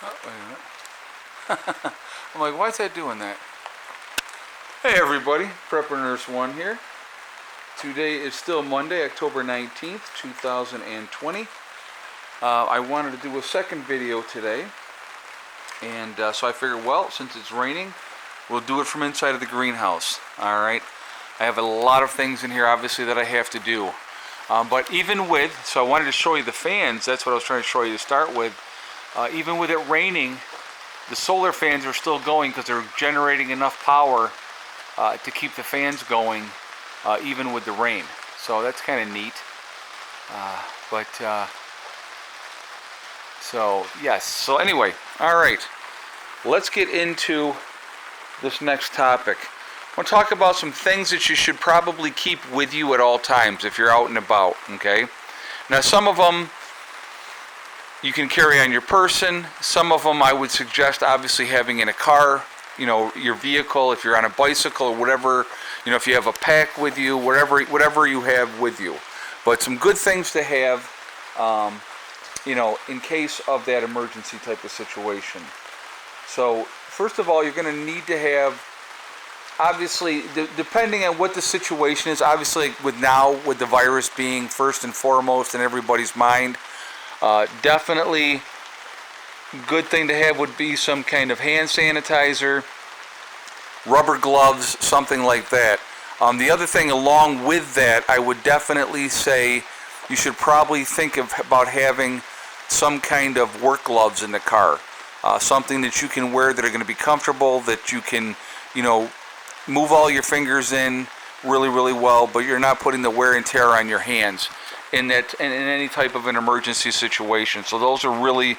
Oh, wait a minute. I'm like, why is that doing that? Hey everybody, Prepper Nurse 1 here. Today is still Monday, October 19th, 2020. I wanted to do a second video today. And so I figured, well, since it's raining, we'll do it from inside of the greenhouse. Alright. I have a lot of things in here, obviously, that I have to do. But even with, so I wanted to show you the fans, that's what I was trying to show you to start with. Even with it raining, the solar fans are still going because they're generating enough power to keep the fans going, even with the rain. So that's kind of neat. So yes, so anyway, alright, let's get into this next topic. I want to talk about some things that you should probably keep with you at all times if you're out and about, okay? Now some of them you can carry on your person. Some of them I would suggest obviously having in a car, you know, your vehicle, if you're on a bicycle or whatever, you know, if you have a pack with you, whatever you have with you. But some good things to have, you know, in case of that emergency type of situation. So first of all, you're going to need to have, obviously, depending on what the situation is, obviously with the virus being first and foremost in everybody's mind, definitely good thing to have would be some kind of hand sanitizer, rubber gloves, something like that. The other thing along with that, I would definitely say you should probably think about having some kind of work gloves in the car. Something that you can wear that are going to be comfortable, that you can, you know, move all your fingers in really, really well, but you're not putting the wear and tear on your hands in any type of an emergency situation. So those are really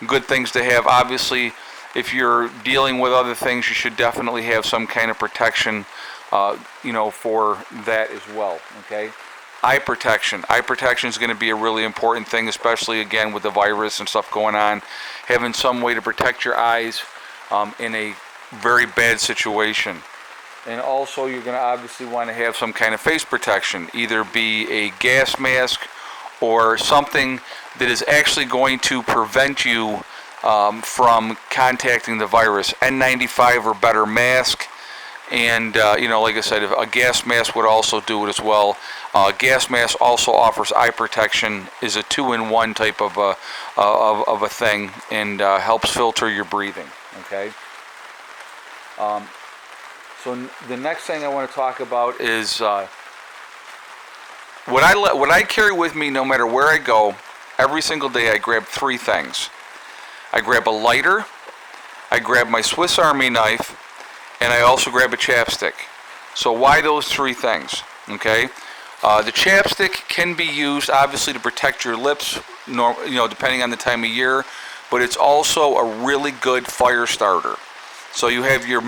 good things to have. Obviously, if you're dealing with other things, you should definitely have some kind of protection, you know, for that as well, okay? Eye protection. Eye protection is going to be a really important thing, especially, again, with the virus and stuff going on. Having some way to protect your eyes in a very bad situation. And also, you're going to obviously want to have some kind of face protection, either be a gas mask or something that is actually going to prevent you from contacting the virus. N95 or better mask. And, you know, like I said, a gas mask would also do it as well. Gas mask also offers eye protection, is a 2-in-1 type of a thing, and helps filter your breathing, okay? So the next thing I want to talk about is what I carry with me no matter where I go. Every single day I grab 3 things. I grab a lighter, I grab my Swiss Army knife, and I also grab a chapstick. So why those 3 things? Okay, the chapstick can be used obviously to protect your lips, you know, depending on the time of year, but it's also a really good fire starter. So you have your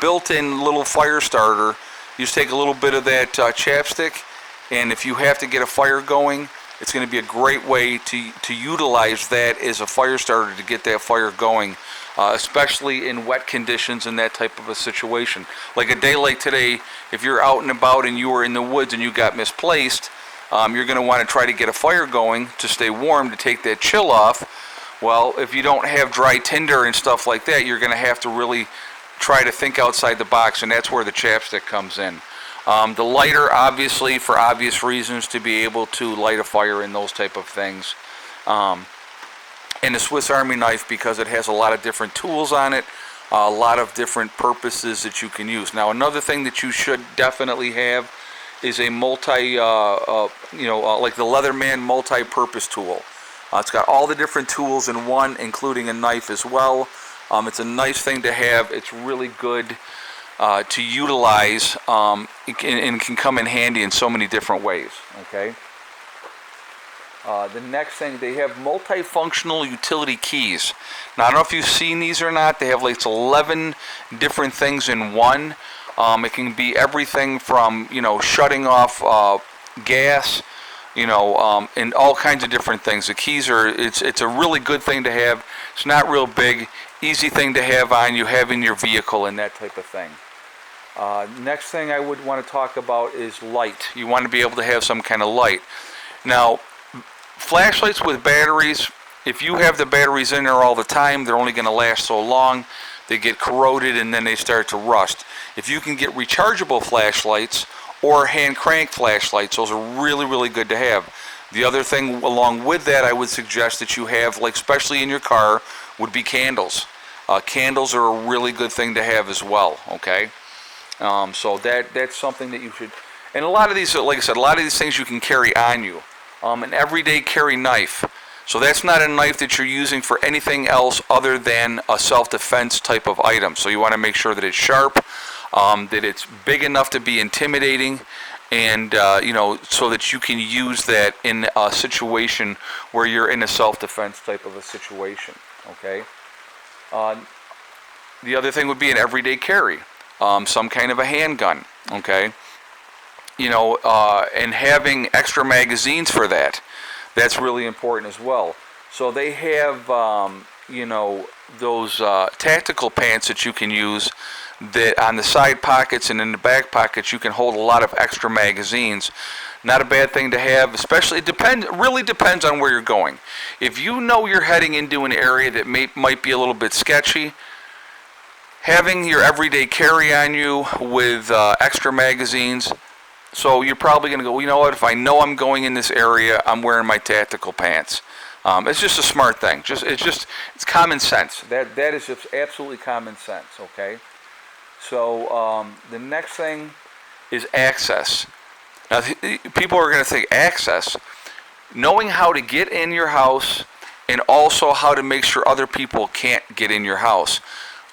built-in little fire starter. You just take a little bit of that chapstick, and if you have to get a fire going, it's going to be a great way to utilize that as a fire starter to get that fire going, especially in wet conditions and that type of a situation. Like a day like today, if you're out and about and you were in the woods and you got misplaced, you're going to want to try to get a fire going to stay warm, to take that chill off. Well, if you don't have dry tinder and stuff like that, you're going to have to really try to think outside the box, and that's where the chapstick comes in. The lighter, obviously, for obvious reasons, to be able to light a fire and those type of things. And the Swiss Army knife, because it has a lot of different tools on it, a lot of different purposes that you can use. Now, another thing that you should definitely have is a like the Leatherman multi-purpose tool. It's got all the different tools in one, including a knife as well. It's a nice thing to have. It's really good to utilize, and can come in handy in so many different ways. Okay. The next thing, they have multifunctional utility keys. Now, I don't know if you've seen these or not. They have like 11 different things in one. It can be everything from, you know, shutting off gas, you know, and all kinds of different things. The keys are, it's a really good thing to have. It's not real big, easy thing to have on you, have in your vehicle and that type of thing. Next thing I would want to talk about is light. You want to be able to have some kind of light. Now, flashlights with batteries, if you have the batteries in there all the time, they're only going to last so long. They get corroded and then they start to rust. If you can get rechargeable flashlights or hand crank flashlights, those are really, really good to have. The other thing along with that I would suggest that you have, like especially in your car, would be candles. Candles are a really good thing to have as well, okay? So that's something that you should, and a lot of these, like I said, a lot of these things you can carry on you. An everyday carry knife. So that's not a knife that you're using for anything else other than a self-defense type of item. So you want to make sure that it's sharp, that it's big enough to be intimidating, and so that you can use that in a situation where you're in a self-defense type of a situation. Okay. The other thing would be an everyday carry, some kind of a handgun. Okay. And having extra magazines for that. That's really important as well. So they have, those tactical pants that you can use that on the side pockets and in the back pockets you can hold a lot of extra magazines. Not a bad thing to have, especially, it really depends on where you're going. If you know you're heading into an area that might be a little bit sketchy, having your everyday carry on you with extra magazines. So you're probably going to go, you know what, if I know I'm going in this area, I'm wearing my tactical pants. It's just a smart thing. It's common sense. That is just absolutely common sense, okay? So the next thing is access. Now, people are going to think access. Knowing how to get in your house and also how to make sure other people can't get in your house.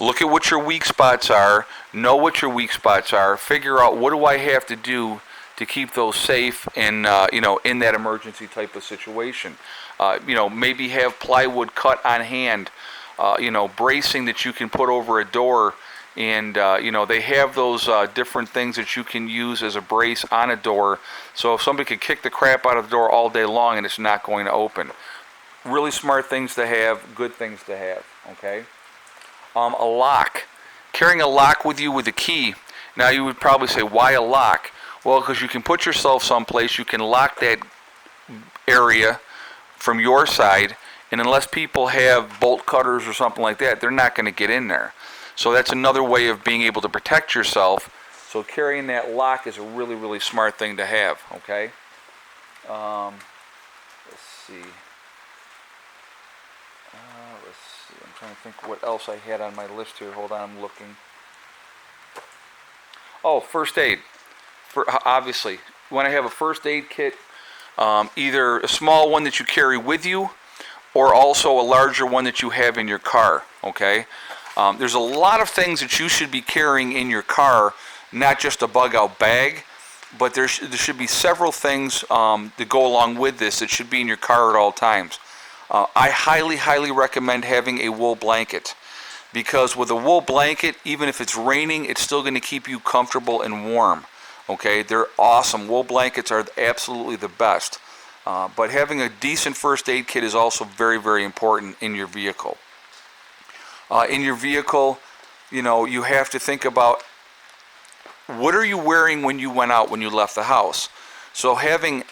Look at what your weak spots are. Know what your weak spots are. Figure out what do I have to do to keep those safe and in that emergency type of situation. Maybe have plywood cut on hand, bracing that you can put over a door, and they have those different things that you can use as a brace on a door. So if somebody could kick the crap out of the door all day long and it's not going to open. Really smart things to have, good things to have. Okay. A lock. Carrying a lock with you with a key. Now you would probably say, why a lock? Well, because you can put yourself someplace, you can lock that area from your side, and unless people have bolt cutters or something like that, they're not going to get in there. So that's another way of being able to protect yourself. So carrying that lock is a really, really smart thing to have, okay? Let's see. I'm trying to think what else I had on my list here. Hold on, I'm looking. Oh, first aid. Obviously, you want to have a first aid kit, either a small one that you carry with you or also a larger one that you have in your car, okay? There's a lot of things that you should be carrying in your car, not just a bug-out bag, but there should be several things that go along with this that should be in your car at all times. I highly, highly recommend having a wool blanket, because with a wool blanket, even if it's raining, it's still going to keep you comfortable and warm. Okay, they're awesome. Wool blankets are absolutely the best. But having a decent first aid kit is also very, very important in your vehicle. In your vehicle, you have to think about what are you wearing when you went out, when you left the house. So having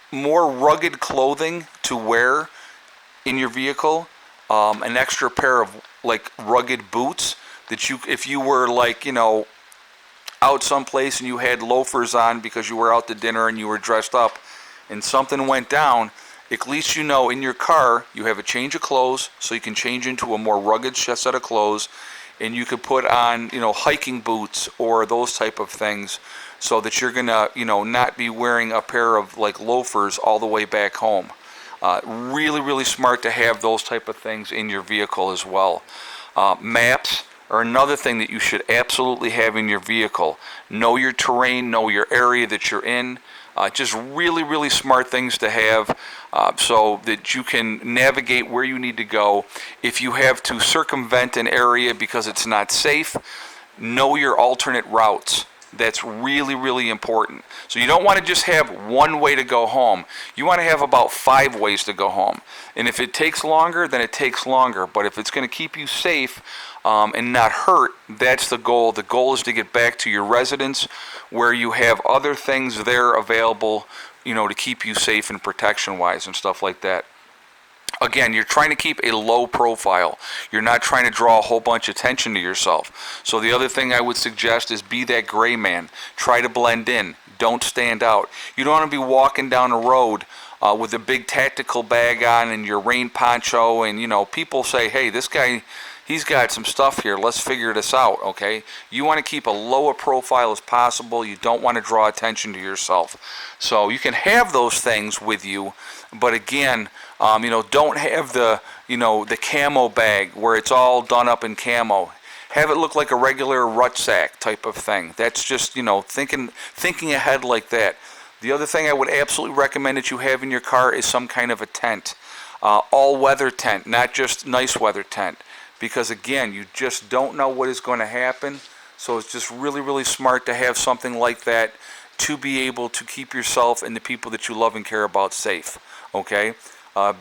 more rugged clothing to wear in your vehicle, an extra pair of like rugged boots that if you were like, out someplace and you had loafers on because you were out to dinner and you were dressed up and something went down, at least in your car you have a change of clothes, so you can change into a more rugged set of clothes, and you could put on hiking boots or those type of things, so that you're gonna not be wearing a pair of like loafers all the way back home. Really, really smart to have those type of things in your vehicle as well. Maps are another thing that you should absolutely have in your vehicle. Know your terrain, know your area that you're in. Just really, really smart things to have, so that you can navigate where you need to go. If you have to circumvent an area because it's not safe, know your alternate routes. That's really, really important. So you don't want to just have one way to go home. You want to have about 5 ways to go home. And if it takes longer, then it takes longer. But if it's going to keep you safe and not hurt, that's the goal. The goal is to get back to your residence where you have other things there available, to keep you safe and protection-wise and stuff like that. Again, you're trying to keep a low profile. You're not trying to draw a whole bunch of attention to yourself. So the other thing I would suggest is be that gray man. Try to blend in. Don't stand out. You don't want to be walking down a road with a big tactical bag on and your rain poncho, and people say, hey, this guy, he's got some stuff here, let's figure this out. Okay, you want to keep a lower profile as possible. You don't want to draw attention to yourself. So you can have those things with you, but again, don't have the camo bag where it's all done up in camo. Have it look like a regular rucksack type of thing. That's just, thinking ahead like that. The other thing I would absolutely recommend that you have in your car is some kind of a tent. All-weather tent, not just nice weather tent. Because again, you just don't know what is going to happen. So it's just really, really smart to have something like that to be able to keep yourself and the people that you love and care about safe. Okay?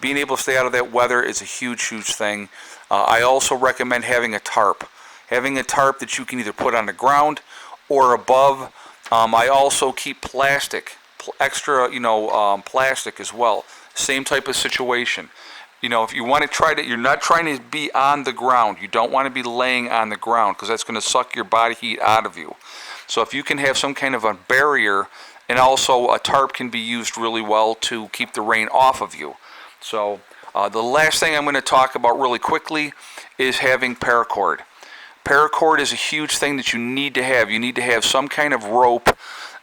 Being able to stay out of that weather is a huge, huge thing. I also recommend having a tarp. Having a tarp that you can either put on the ground or above. I also keep plastic, extra, plastic as well. Same type of situation. If you want to try to, you're not trying to be on the ground. You don't want to be laying on the ground because that's going to suck your body heat out of you. So if you can have some kind of a barrier, and also a tarp can be used really well to keep the rain off of you. So the last thing I'm going to talk about really quickly is having paracord. Paracord is a huge thing that you need to have. You need to have some kind of rope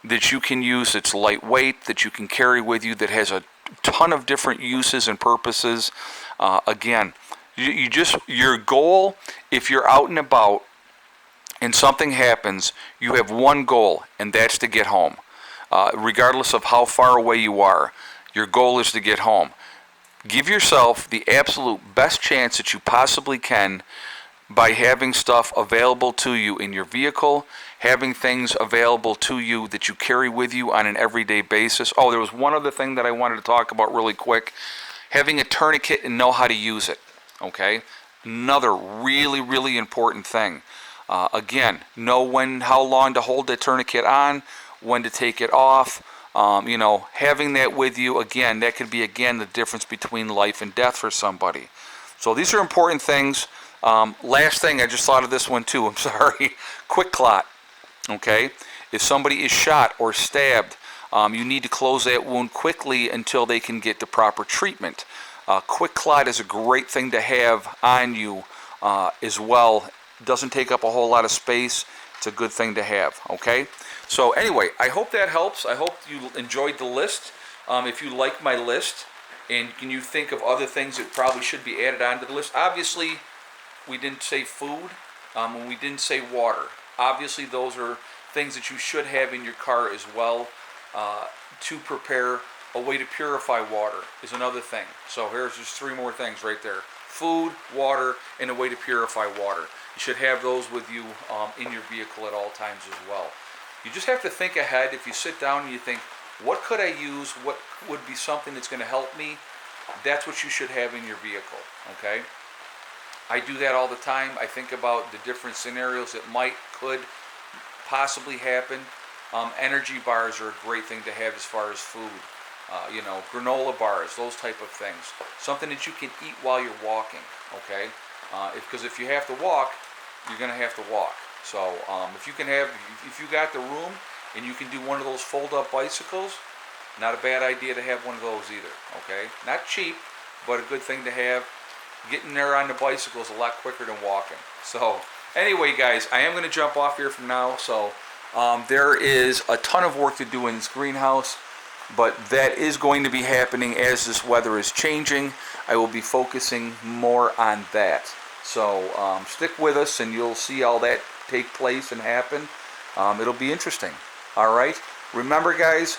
that you can use that's lightweight, that you can carry with you, that has a ton of different uses and purposes. Again, your goal, if you're out and about and something happens, you have one goal, and that's to get home. Regardless of how far away you are, your goal is to get home. Give yourself the absolute best chance that you possibly can by having stuff available to you in your vehicle, having things available to you that you carry with you on an everyday basis. Oh, there was one other thing that I wanted to talk about really quick. Having a tourniquet and know how to use it, okay? Another really, really important thing. Again, know how long to hold the tourniquet on, when to take it off. Having that with you, again, that could be, the difference between life and death for somebody. So these are important things. Last thing, I just thought of this one too, I'm sorry. Quick clot, okay? If somebody is shot or stabbed, you need to close that wound quickly until they can get the proper treatment. Quick clot is a great thing to have on you as well. Doesn't take up a whole lot of space. It's a good thing to have, okay? So anyway, I hope that helps. I hope you enjoyed the list. If you like my list, and can you think of other things that probably should be added onto the list? Obviously, we didn't say food, and we didn't say water. Obviously, those are things that you should have in your car as well. To prepare a way to purify water is another thing. So here's just 3 more things right there. Food, water, and a way to purify water. You should have those with you in your vehicle at all times as well. You just have to think ahead. If you sit down and you think, what could I use? What would be something that's going to help me? That's what you should have in your vehicle, okay? I do that all the time. I think about the different scenarios that could possibly happen. Energy bars are a great thing to have as far as food. Granola bars, those type of things. Something that you can eat while you're walking, okay? Because if you have to walk, you're going to have to walk. So if you got the room and you can do one of those fold-up bicycles, not a bad idea to have one of those either, okay? Not cheap, but a good thing to have. Getting there on the bicycle is a lot quicker than walking. So anyway, guys, I am going to jump off here from now. So there is a ton of work to do in this greenhouse, but that is going to be happening as this weather is changing. I will be focusing more on that. So stick with us and you'll see all that take place and happen. It'll be interesting. All right. Remember, guys,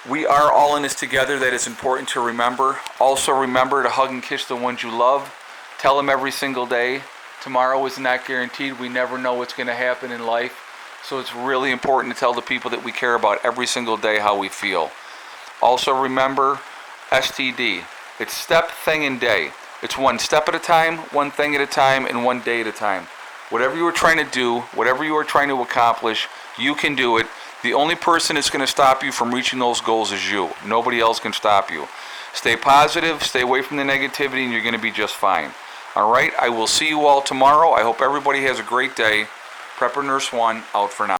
we are all in this together. That is important to remember. Also remember to hug and kiss the ones you love. Tell them every single day. Tomorrow is not guaranteed. We never know what's going to happen in life. So it's really important to tell the people that we care about every single day how we feel. Also remember STD. It's step, thing, and day. It's one step at a time, one thing at a time, and one day at a time. Whatever you are trying to do, whatever you are trying to accomplish, you can do it. The only person that's going to stop you from reaching those goals is you. Nobody else can stop you. Stay positive, stay away from the negativity, and you're going to be just fine. All right, I will see you all tomorrow. I hope everybody has a great day. Prepper Nurse 1 out for now.